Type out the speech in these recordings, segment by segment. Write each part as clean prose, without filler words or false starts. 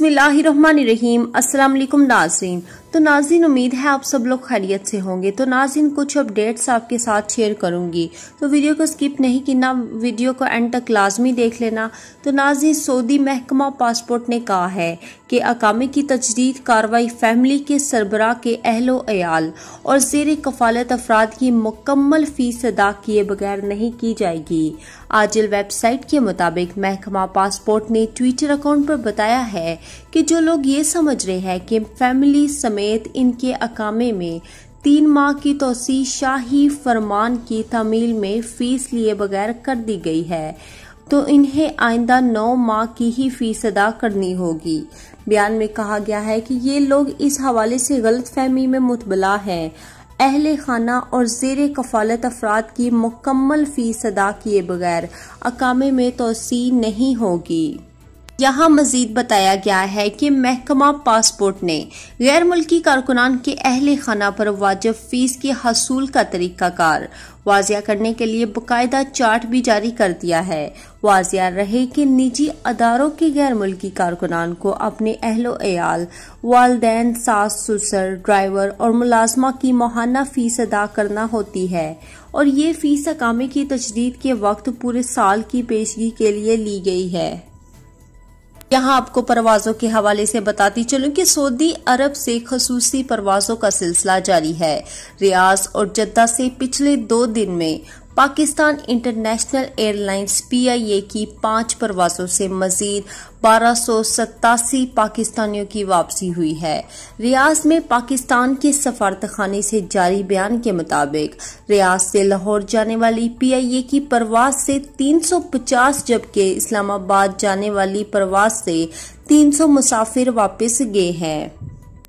बिस्मिल्लाहिर्रहमानिर्रहीम। अस्सलाम वालेकुम नाज़रीन। तो नाज़रीन, उम्मीद है आप सब लोग खैरियत से होंगे। तो नाज़रीन, कुछ अपडेट्स आपके साथ शेयर करूंगी, तो वीडियो को स्किप नहीं करना, वीडियो को एंड तक लाजमी देख लेना। तो नाज़रीन, सऊदी महकमा पासपोर्ट ने कहा है कि अकामे की तजदीद कार्रवाई फैमिली के सरबराह के अहलो अयाल और ज़ेर कफालत अफराद की मुकम्मल फीस अदा किए बगैर नहीं की जाएगी। आजिल वेबसाइट के मुताबिक महकमा पासपोर्ट ने ट्विटर अकाउंट पर बताया है कि जो लोग ये समझ रहे हैं कि फैमिली समेत इनके अकामे में 3 माह की तोसी शाही फरमान की तामील में फीस लिए बगैर कर दी गई है, तो इन्हें आइंदा 9 माह की ही फीस अदा करनी होगी। बयान में कहा गया है कि ये लोग इस हवाले से गलतफहमी में मुतबला हैं। अहले खाना और ज़ेर कफालत अफराद की मुकम्मल फीस अदा किए बगैर अकामे में तोसी नहीं होगी। यहाँ मजीद बताया गया है कि महकमा पासपोर्ट ने गैर मुल्की कारकुनान के अहले खाना पर वाजिब फीस की हसूल का तरीकाकार वाजिया करने के लिए बाकायदा चार्ट भी जारी कर दिया है। वाजिया रहे कि निजी अदारों के गैर मुल्की कारकुनान को अपने अहलो अयाल, वालदैन, सास ससुर, ड्राइवर और मुलाजमा की माहाना फीस अदा करना होती है, और ये फीस अकामे की तजदीद के वक्त पूरे साल की पेशगी के लिए ली गई है। यहाँ आपको परवाजों के हवाले से बताती चलूं कि सऊदी अरब से खसूसी परवाजों का सिलसिला जारी है। रियाद और जद्दा से पिछले 2 दिन में पाकिस्तान इंटरनेशनल एयरलाइंस PIA की 5 परवाजों से मजीद 1287 पाकिस्तानियों की वापसी हुई है। रियाद में पाकिस्तान के सफारतखाने से जारी बयान के मुताबिक रियाद से लाहौर जाने वाली PIA की परवाज से 350 जबकि इस्लामाबाद जाने वाली परवाज से 300 मुसाफिर वापस गए हैं।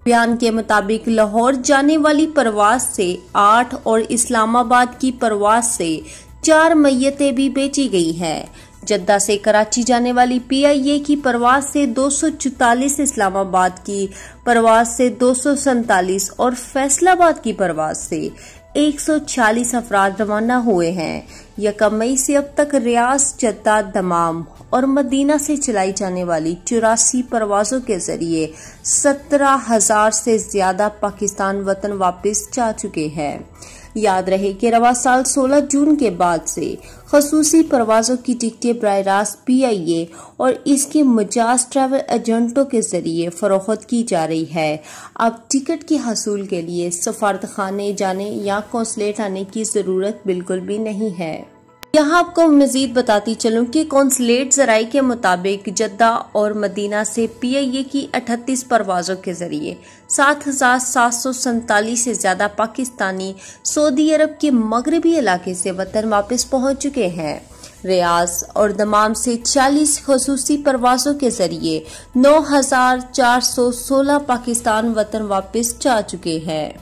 बयान के मुताबिक लाहौर जाने वाली परवाज से 8 और इस्लामाबाद की परवाज से 4 मैयतें भी बेची गई हैं। जद्दा से कराची जाने वाली PIA की परवाज से 244, इस्लामाबाद की परवाज से 247 और फैसलाबाद की परवाज से 146 अफराद रवाना हुए हैं। 1 मई से अब तक रियाद, जद्दा, दमाम और मदीना से चलाई जाने वाली 84 परवाजों के जरिए 17,000 से ज्यादा पाकिस्तान वतन वापस जा चुके हैं। याद रहे कि रवा साल 16 जून के बाद से खसूसी परवाजों की टिकटें बराह रास्त PIA और इसके मजाज ट्रैवल एजेंटों के जरिए फरोख्त की जा रही है। अब टिकट की हसूल के लिए सफारतखाने जाने या कौंसलेट आने की जरूरत बिल्कुल भी नहीं है। यहाँ आपको मजीद बताती चलूं कि कौंसलेट जराये के मुताबिक जद्दा और मदीना से PIA की 38 परवाजों के जरिए 7,747 से ज्यादा पाकिस्तानी सऊदी अरब के मगरबी इलाके से वतन वापस पहुंच चुके हैं। रियाद और दमाम से 40 खसूसी परवाजों के जरिए 9,416 पाकिस्तान वतन वापस जा चुके हैं।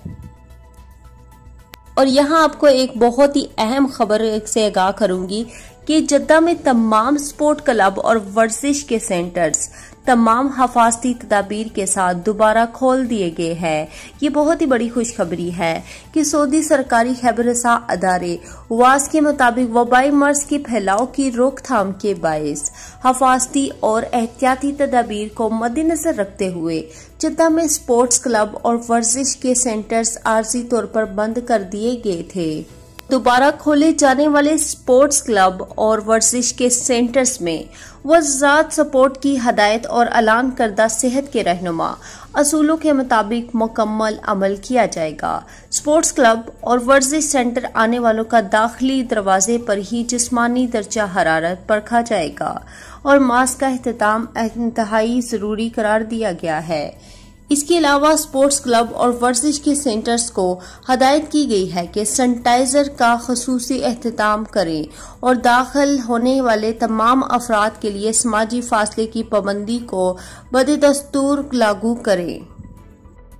और यहाँ आपको एक बहुत ही अहम खबर से आगाह करूंगी कि जद्दा में तमाम स्पोर्ट क्लब और वर्जिश के सेंटर्स तमाम हिफाजती तदाबीर के साथ दोबारा खोल दिए गए हैं। ये बहुत ही बड़ी खुशखबरी है कि सऊदी सरकारी खबरसा अदारे वास के मुताबिक वबाई मर्ज के फैलाव की रोकथाम के बायस हिफाजती और एहतियाती तदाबीर को मद्देनजर रखते हुए जद्दा में स्पोर्ट्स क्लब और वर्जिश के सेंटर्स आर्जी तौर पर बंद कर दिए गए थे। दोबारा खोले जाने वाले स्पोर्ट्स क्लब और वर्जिश के सेंटर्स में वज़ारत सपोर्ट की हदायत और ऐलान करदा सेहत के रहनुमा असूलों के मुताबिक मुकम्मल अमल किया जाएगा। स्पोर्ट्स क्लब और वर्जिश सेंटर आने वालों का दाखिली दरवाजे पर ही जिस्मानी दर्जा हरारत परखा जाएगा और मास्क का एहतिमाम इंतहाई जरूरी करार दिया गया है। इसके अलावा स्पोर्ट्स क्लब और वर्जिश के सेंटर्स को हदायत की गई है कि सैनिटाइजर का खसूसी एहतिमाम करें और दाखिल होने वाले तमाम अफराद के लिए समाजी फासले की पाबंदी को बदस्तूर लागू करें।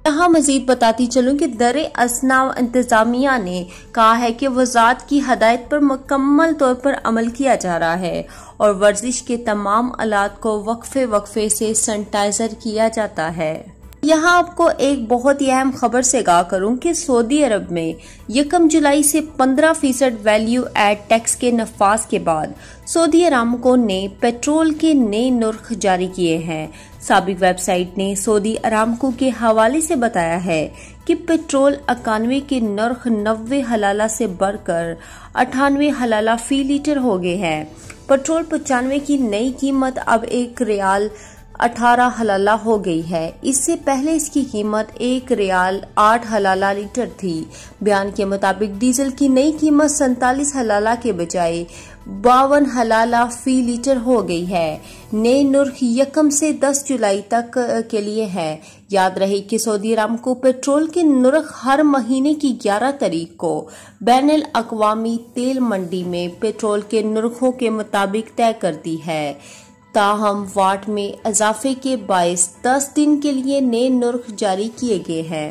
यहाँ मजीद बताती चलूं कि दरे असना इंतजामिया ने कहा है कि वजारत की हदायत पर मुकम्मल तौर पर अमल किया जा रहा है और वर्जिश के तमाम आलात को वक्फे से सैनिटाइजर किया जाता है। यहाँ आपको एक बहुत ही अहम खबर से आगाह करूं कि सऊदी अरब में 1 जुलाई से 15% वैल्यू एड टैक्स के नफाज के बाद सऊदी अरामको ने पेट्रोल के नए नर्ख जारी किए हैं। साबिक वेबसाइट ने सऊदी अरामको के हवाले से बताया है कि पेट्रोल 91 के नर्ख 90 हलाला से बढ़कर 98 हलाला फी लीटर हो गए हैं। पेट्रोल 95 की नई कीमत अब 1 रियाल 18 हलाला हो गई है। इससे पहले इसकी कीमत 1 रियाल 8 हलाला लीटर थी। बयान के मुताबिक डीजल की नई कीमत 47 हलाला के बजाय 52 हलाला फी लीटर हो गई है। नए नर्ख 1 से 10 जुलाई तक के लिए है। याद रहे कि सऊदी अरामको पेट्रोल के नर्ख हर महीने की 11 तारीख को बैनुल अक़वामी तेल मंडी में पेट्रोल के नर्खों के मुताबिक तय करती है। ताहम वाट में इजाफे के बायस 10 दिन के लिए नए नर्ख जारी किए गए हैं।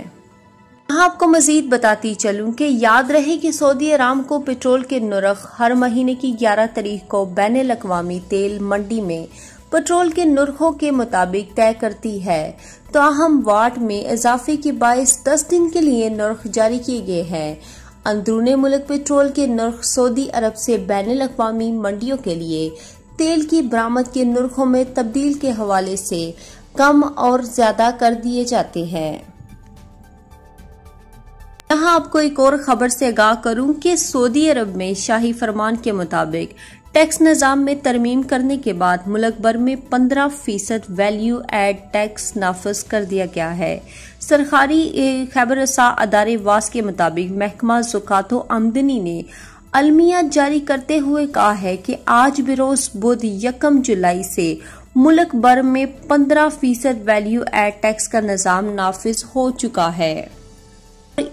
यहाँ आपको मजीद बताती चलूं कि याद रहे कि सऊदी अरामको पेट्रोल के नर्ख हर महीने की 11 तारीख को बैनुल अक़वामी तेल मंडी में पेट्रोल के नर्खों के मुताबिक तय करती है। ताहम वाट में इजाफे के बायस 10 दिन के लिए नर्ख जारी किए गए हैं। अंदरूनी मुल्क पेट्रोल के नर्ख सऊदी अरब से बैनुल अक़वामी मंडियों के लिए तेल की बरामद के नर्खों में तब्दील के हवाले से कम और ज्यादा कर दिए जाते हैं। यहाँ आपको एक और खबर से आगाह करूं कि सऊदी अरब में शाही फरमान के मुताबिक टैक्स निज़ाम में तरमीम करने के बाद मुल्क भर में 15% वैल्यू एड टैक्स नाफिज कर दिया गया है। सरकारी खबर रसा अदारे वास के मुताबिक महकमा ज़कात व आमदनी ने अलमिया जारी करते हुए कहा है कि आज बरोज बुध 1 जुलाई से मुल्क भर में 15% वैल्यू एड टैक्स का निज़ाम नाफिज हो चुका है।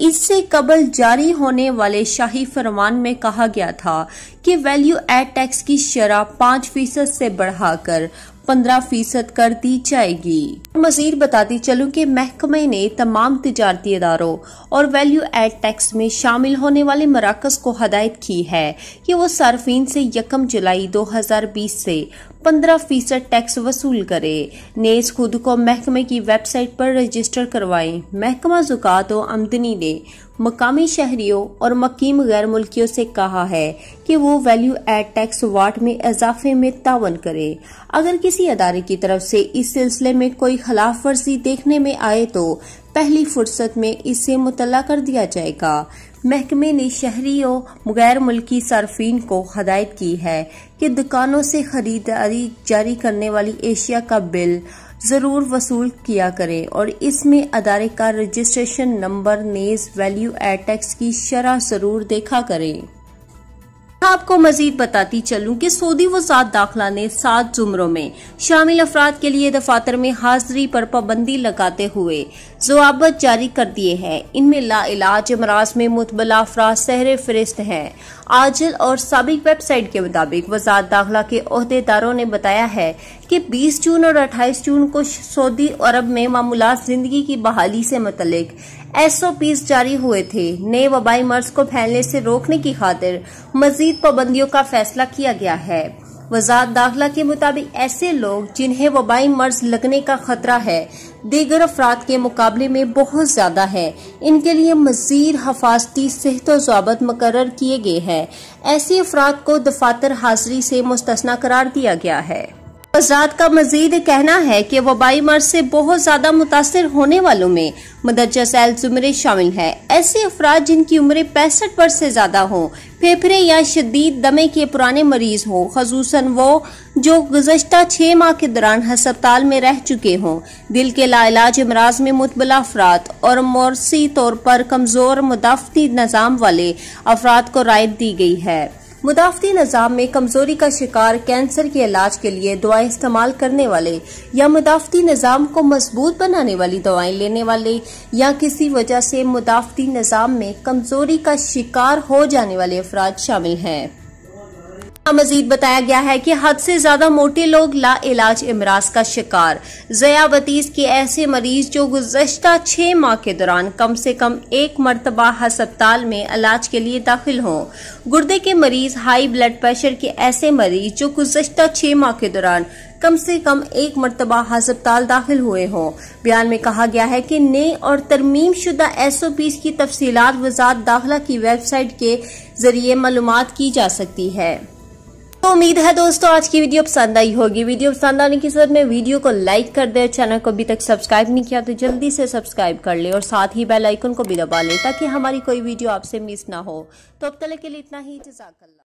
इससे कबल जारी होने वाले शाही फरमान में कहा गया था कि वैल्यू एड टैक्स की शरह 5% से बढ़ाकर 15% कर दी जाएगी। मजीद बताती चलूं कि महकमे ने तमाम तिजारती इदारों और वैल्यू एड टैक्स में शामिल होने वाले मराकज को हदायत की है कि वो सार्फिन से 1 जुलाई 2020 से 15% टैक्स वसूल करे। नेज खुद को महकमे की वेबसाइट पर रजिस्टर करवाएं। महकमा ज़कात व आमदनी ने मकामी शहरियों और मकीम गैर मुल्कियों से कहा है कि वो वैल्यू एड टैक्स वाट में इजाफे में तावन करे। अगर किसी अदारे की तरफ से इस सिलसिले में कोई खिलाफ वर्जी देखने में आए तो पहली फुर्सत में इससे मुतल्ला कर दिया जाएगा। महकमे ने शहरियों गैर मुल्की सार्फिन को हदायत की है कि दुकानों से खरीदारी जारी करने वाली एशिया का बिल जरूर वसूल किया करें और इसमें अदारे का रजिस्ट्रेशन नंबर नेज वैल्यू एड टैक्स की शरह जरूर देखा करें। आपको मजीद बताती चलूं कि सऊदी वज़ारत दाखिला ने 7 जुमरों में शामिल अफराद के लिए दफातर में हाजिरी पर पाबंदी लगाते हुए ज़वाबित जारी कर दिए हैं। इनमें लाइलाज अमराज में मुतबला अफराद सहरे फहरिस्त हैं। आजिल और साबिक वेबसाइट के मुताबिक वज़ारत दाखिला के ओहदेदारों ने बताया है कि 20 जून और 28 जून को सऊदी अरब में मामूलात जिंदगी की बहाली से मुतल्लिक SOPs जारी हुए थे। नए वबाई मर्ज को फैलने से रोकने की खातिर मजीद पाबंदियों का फैसला किया गया है। वज़ारत दाखिला के मुताबिक ऐसे लोग जिन्हें वबाई मर्ज लगने का खतरा है दीगर अफराद के मुकाबले में बहुत ज्यादा है, इनके लिए मजीद हफाजती सेहत और ज़वाबित मुकर्रर किए गए हैं। ऐसे अफराद को दफातर हाजिरी से मुस्तस्ना करार दिया गया है। वज़ारत का मजीद कहना है कि वबाई मर्ज से बहुत ज्यादा मुतासर होने वालों में मदरजा सैल जुमरे शामिल है। ऐसे अफराद जिनकी उम्र 65 वर्ष से ज्यादा हो, फेफड़े या शदीद दमे के पुराने मरीज हो, खसूसन वो जो गुज़श्ता 6 माह के दौरान हस्पताल में रह चुके हों, दिल के लाइलाज अमराज में मुतबला अफराद और मोरसी तौर पर कमजोर मुदाफ़ती निज़ाम वाले अफराद को रायत दी गई है। मुदाफ़ती निज़ाम में कमजोरी का शिकार, कैंसर के इलाज के लिए दवाएं इस्तेमाल करने वाले या मुदाफ़ती निज़ाम को मजबूत बनाने वाली दवाएं लेने वाले या किसी वजह से मुदाफ़ती निज़ाम में कमजोरी का शिकार हो जाने वाले अफराद शामिल हैं। मजीद बताया गया है कि हद से ज्यादा मोटे लोग ला इलाज इमराज का शिकार। ज़याबतीस के ऐसे मरीज जो गुज़श्ता 6 माह के दौरान कम से कम 1 मरतबा अस्पताल में इलाज के लिए दाखिल हों। गुर्दे के मरीज, हाई ब्लड प्रेशर के ऐसे मरीज जो गुज़श्ता 6 माह के दौरान कम से कम 1 मरतबा अस्पताल दाखिल हुए हों। बयान में कहा गया है कि नए और तरमीम शुदा SOPs की तफसीलात वज़ारत दाखिला की वेबसाइट के जरिए मालूमात की जा सकती है। तो उम्मीद है दोस्तों आज की वीडियो पसंद आई होगी। वीडियो पसंद आने की सूरत में वीडियो को लाइक कर दे, चैनल को अभी तक सब्सक्राइब नहीं किया तो जल्दी से सब्सक्राइब कर ले और साथ ही बेल आइकन को भी दबा ले ताकि हमारी कोई वीडियो आपसे मिस ना हो। तो अब तक के लिए इतना ही, जज़ाकल्लाह।